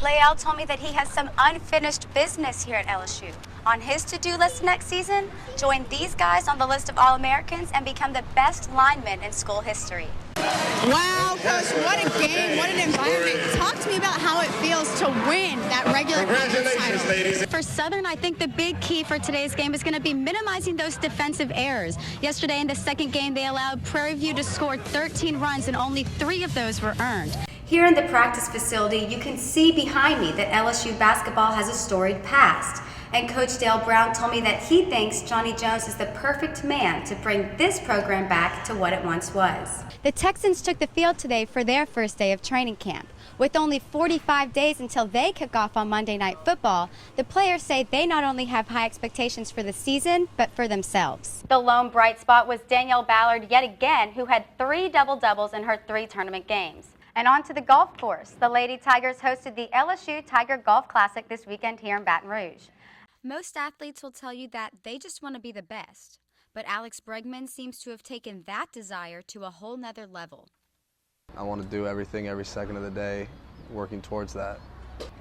Lael told me that he has some unfinished business here at LSU. On his to-do list next season, join these guys on the list of All-Americans and become the best lineman in school history. Wow, Coach, what a game, what an environment. Talk to me about how it feels to win that regular conference title. Ladies. For Southern, I think the big key for today's game is going to be minimizing those defensive errors. Yesterday in the second game, they allowed Prairie View to score 13 runs, and only 3 of those were earned. Here in the practice facility, you can see behind me that LSU basketball has a storied past. And Coach Dale Brown told me that he thinks Johnny Jones is the perfect man to bring this program back to what it once was. The Texans took the field today for their first day of training camp. With only 45 days until they kick off on Monday Night Football, the players say they not only have high expectations for the season, but for themselves. The lone bright spot was Danielle Ballard yet again, who had 3 double-doubles in her 3 tournament games. And on to the golf course. The Lady Tigers hosted the LSU Tiger Golf Classic this weekend here in Baton Rouge. Most athletes will tell you that they just want to be the best, but Alex Bregman seems to have taken that desire to a whole nother level. I want to do everything every second of the day, working towards that.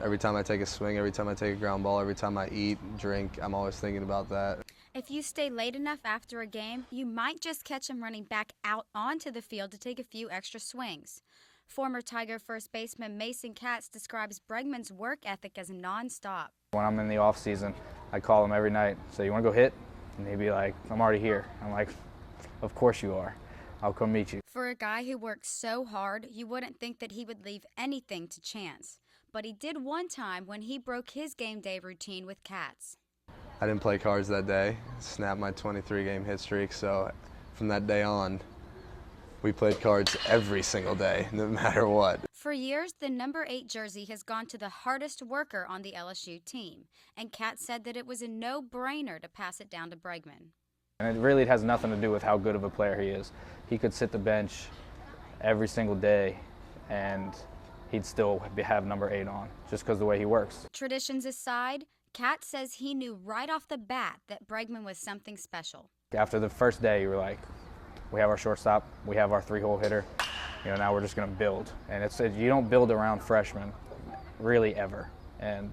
Every time I take a swing, every time I take a ground ball, every time I eat, drink, I'm always thinking about that. If you stay late enough after a game, you might just catch him running back out onto the field to take a few extra swings. Former Tiger first baseman Mason Katz describes Bregman's work ethic as nonstop. When I'm in the off season, I call him every night, say, "You want to go hit?" And he'd be like, "I'm already here." I'm like, "Of course you are. I'll come meet you." For a guy who works so hard, you wouldn't think that he would leave anything to chance. But he did one time when he broke his game day routine with Katz. I didn't play cards that day, snapped my 23-game hit streak, so from that day on, we played cards every single day, no matter what. For years, the number 8 jersey has gone to the hardest worker on the LSU team, and Katz said that it was a no-brainer to pass it down to Bregman. And it really has nothing to do with how good of a player he is. He could sit the bench every single day, and he'd still have number 8 on, just because of the way he works. Traditions aside, Katz says he knew right off the bat that Bregman was something special. After the first day, you were like, we have our shortstop, we have our 3-hole hitter, now we're just going to build. And you don't build around freshmen, really ever. And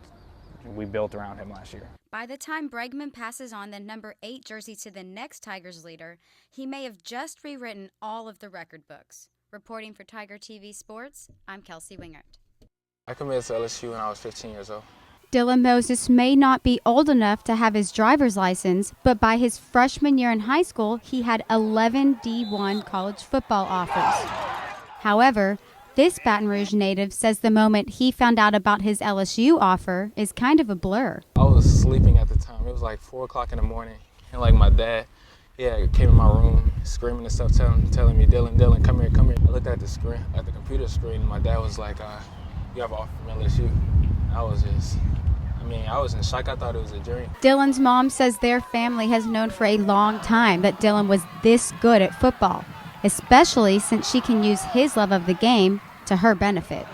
we built around him last year. By the time Bregman passes on the number 8 jersey to the next Tigers leader, he may have just rewritten all of the record books. Reporting for Tiger TV Sports, I'm Kelsey Wingert. I committed to LSU when I was 15 years old. Dylan Moses may not be old enough to have his driver's license, but by his freshman year in high school, he had 11 D1 college football offers. However, this Baton Rouge native says the moment he found out about his LSU offer is kind of a blur. I was sleeping at the time. It was like 4 o'clock in the morning, and like my dad, came in my room screaming and stuff, telling me, Dylan, come here. I looked at the screen, at the computer screen, and my dad was like, "You have an offer from LSU." I was in shock. I thought it was a dream. Dylan's mom says their family has known for a long time that Dylan was this good at football, especially since she can use his love of the game to her benefit.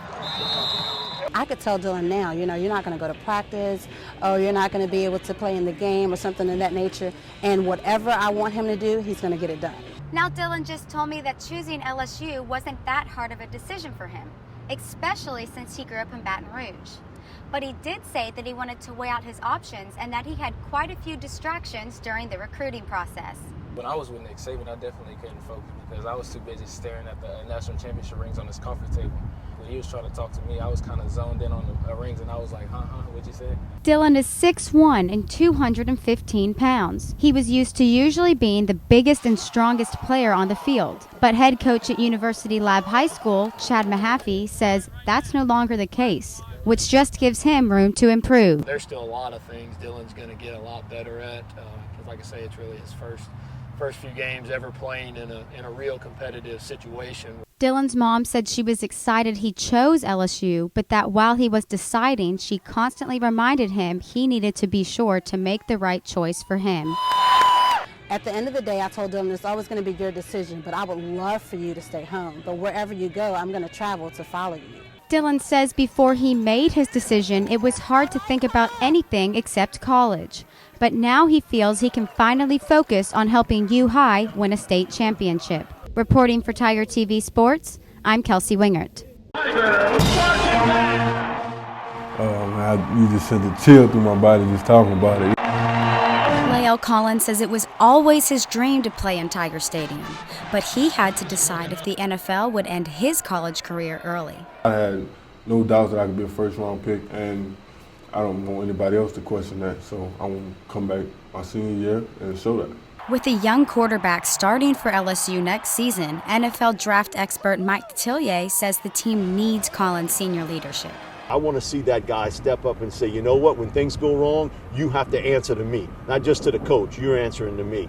I could tell Dylan now, you're not going to go to practice, or you're not going to be able to play in the game or something of that nature, and whatever I want him to do, he's going to get it done. Now, Dylan just told me that choosing LSU wasn't that hard of a decision for him, especially since he grew up in Baton Rouge. But he did say that he wanted to weigh out his options and that he had quite a few distractions during the recruiting process. When I was with Nick Saban, I definitely couldn't focus because I was too busy staring at the national championship rings on his coffee table. When he was trying to talk to me, I was kind of zoned in on the rings, and I was like, what'd you say? Dylan is 6'1" and 215 pounds. He was used to usually being the biggest and strongest player on the field. But head coach at University Lab High School, Chad Mahaffey, says that's no longer the case, which just gives him room to improve. There's still a lot of things Dylan's going to get a lot better at. Like I say, it's really his first few games ever playing in a real competitive situation. Dylan's mom said she was excited he chose LSU, but that while he was deciding, she constantly reminded him he needed to be sure to make the right choice for him. At the end of the day, I told Dylan it's always going to be your decision, but I would love for you to stay home. But wherever you go, I'm going to travel to follow you. Dylan says before he made his decision, it was hard to think about anything except college. But now he feels he can finally focus on helping U High win a state championship. Reporting for Tiger TV Sports, I'm Kelsey Wingert. You just sent a chill through my body just talking about it. Lael Collins says it was always his dream to play in Tiger Stadium, but he had to decide if the NFL would end his college career early. I had no doubts that I could be a first-round pick, and I don't want anybody else to question that, so I want to come back my senior year and show that. With a young quarterback starting for LSU next season, NFL draft expert Mike Tillier says the team needs Collins' senior leadership. I want to see that guy step up and say, you know what, when things go wrong, you have to answer to me, not just to the coach, you're answering to me.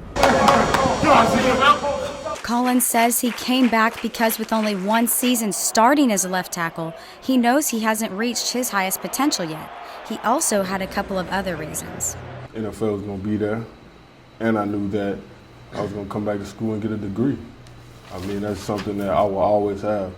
Collins says he came back because with only one season starting as a left tackle, he knows he hasn't reached his highest potential yet. He also had a couple of other reasons. NFL was going to be there, and I knew that I was going to come back to school and get a degree. I mean, that's something that I will always have.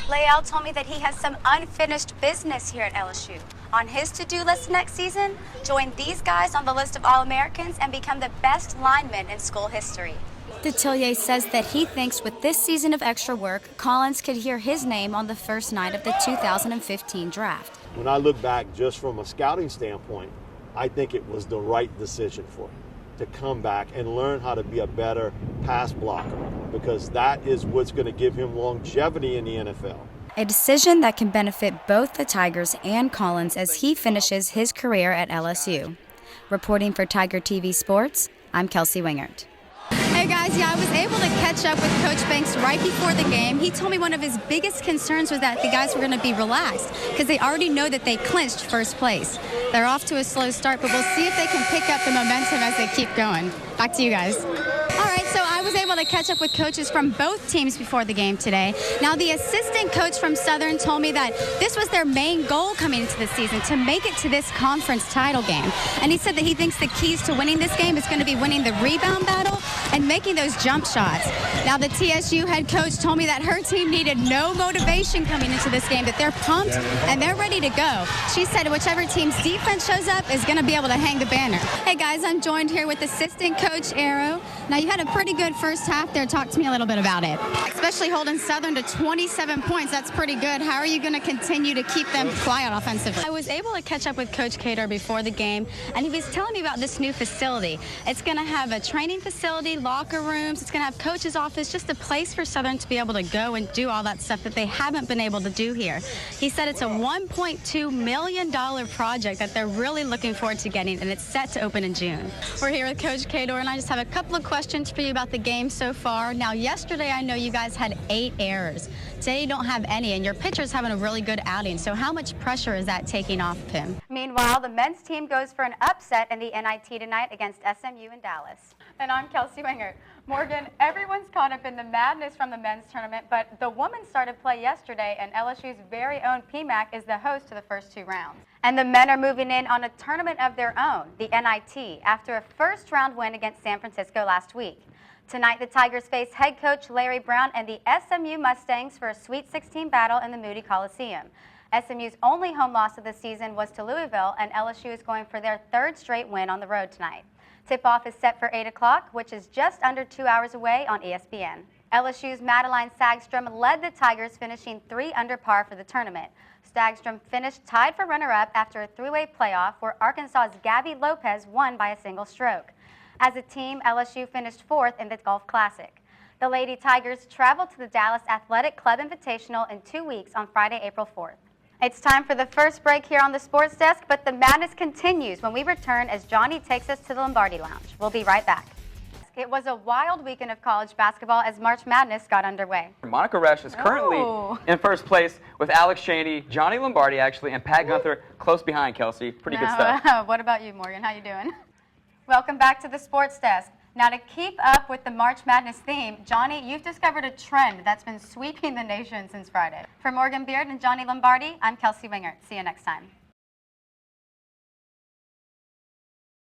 Lael told me that he has some unfinished business here at LSU. On his to-do list next season, join these guys on the list of All-Americans and become the best lineman in school history. Detillier says that he thinks with this season of extra work, Collins could hear his name on the first night of the 2015 draft. When I look back just from a scouting standpoint, I think it was the right decision for him to come back and learn how to be a better pass blocker, because that is what's going to give him longevity in the NFL. A decision that can benefit both the Tigers and Collins as he finishes his career at LSU. Reporting for Tiger TV Sports, I'm Kelsey Wingert. Hey guys, I was able to catch up with Coach Banks right before the game. He told me one of his biggest concerns was that the guys were going to be relaxed because they already know that they clinched first place. They're off to a slow start, but we'll see if they can pick up the momentum as they keep going. Back to you guys. All right, so I was able to catch up with coaches from both teams before the game today. Now, the assistant coach from Southern told me that this was their main goal coming into the season, to make it to this conference title game. And he said that he thinks the keys to winning this game is going to be winning the rebound battle and making those jump shots. Now, the TSU head coach told me that her team needed no motivation coming into this game, that they're pumped and they're ready to go. She said whichever team's defense shows up is going to be able to hang the banner. Hey, guys, I'm joined here with assistant coach Arrow. Now, you had a pretty good first half there. Talk to me a little bit about it. Especially holding Southern to 27 points. That's pretty good. How are you going to continue to keep them quiet offensively? I was able to catch up with Coach Cater before the game, and he was telling me about this new facility. It's going to have a training facility, locker rooms. It's going to have coach's office, just a place for Southern to be able to go and do all that stuff that they haven't been able to do here. He said it's a $1.2 million project that they're really looking forward to getting, and it's set to open in June. We're here with Coach Cater, and I just have a couple of questions for you about the game so far. Now, yesterday I know you guys had 8 errors. Today you don't have any, and your pitcher's having a really good outing. So how much pressure is that taking off of him? Meanwhile, the men's team goes for an upset in the NIT tonight against SMU in Dallas. And I'm Kelsey Wingert. Morgan, everyone's caught up in the madness from the men's tournament, but the women started play yesterday, and LSU's very own PMAC is the host to the first 2 rounds. And the men are moving in on a tournament of their own, the NIT, after a first-round win against San Francisco last week. Tonight, the Tigers face head coach Larry Brown and the SMU Mustangs for a Sweet 16 battle in the Moody Coliseum. SMU's only home loss of the season was to Louisville, and LSU is going for their 3rd straight win on the road tonight. Tip-off is set for 8 o'clock, which is just under 2 hours away on ESPN. LSU's Madeline Sagstrom led the Tigers, finishing 3 under par for the tournament. Sagstrom finished tied for runner-up after a 3-way playoff where Arkansas's Gabby Lopez won by a single stroke. As a team, LSU finished 4th in the Golf Classic. The Lady Tigers travel to the Dallas Athletic Club Invitational in 2 weeks on Friday, April 4th. It's time for the first break here on the Sports Desk, but the madness continues when we return as Johnny takes us to the Lombardi Lounge. We'll be right back. It was a wild weekend of college basketball as March Madness got underway. Monica Resch is currently in first place with Alex Cheney, Johnny Lombardi actually, and Pat Gunther close behind, Kelsey. Pretty good stuff. What about you, Morgan? How you doing? Welcome back to the Sports Desk. Now, to keep up with the March Madness theme, Johnny, you've discovered a trend that's been sweeping the nation since Friday. For Morgan Beard and Johnny Lombardi, I'm Kelsey Wingert. See you next time.